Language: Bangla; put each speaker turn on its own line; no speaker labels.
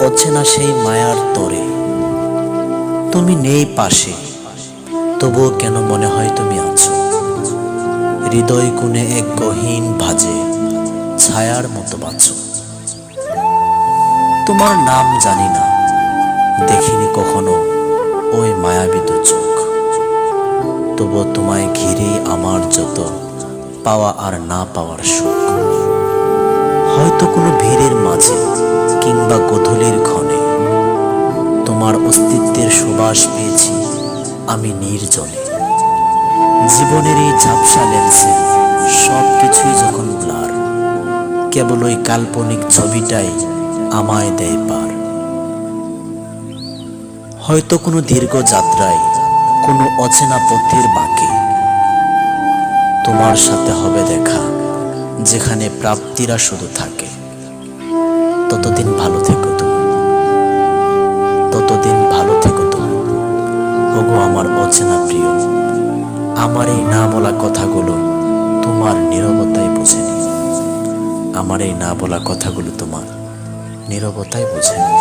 অচেনা সেই মায়ার তরে। তুমি নেই পাশে, তবুও কেন মনে হয় তুমি আছো। হৃদয় কোণে এক গহীন ভাজে ছায়ার মতো বাঁচো। তোমার নাম জানি না, দেখিনি কখনো ওই মায়াবী দু চোখ। তবুও তোমায় ঘিরেই আমার যত পাওয়া আর না পাওয়ার সুখ। হয়তো কোনো ভিড়ের মাঝে কিংবা গোধূলির ক্ষণে তোমার অস্তিত্বের সুবাস পেয়েছি আমি নির্জনে। জীবনের এই ঝাপসা লেন্সে সব কিছুই যখন ব্লার, কেবল ওই কাল্পনিক ছবিটাই আমায় দেয় পার। হয়তো কোনো দীর্ঘ যাত্রায়, কোনো অচেনা পথের বাঁকে তোমার সাথে হবে দেখা, যেখানে প্রাপ্তিরা শুধু থাকে। ততদিন ভালো থেকো তুমি, ততদিন ভালো থেকো তুমি। ওগো আমার অচেনা প্রিয়, আমার এই না বলা কথাগুলো তোমার নীরবতায় বুঝেনি। আমার এই না বলা কথাগুলো তোমার নীরবতায় বুঝেনি।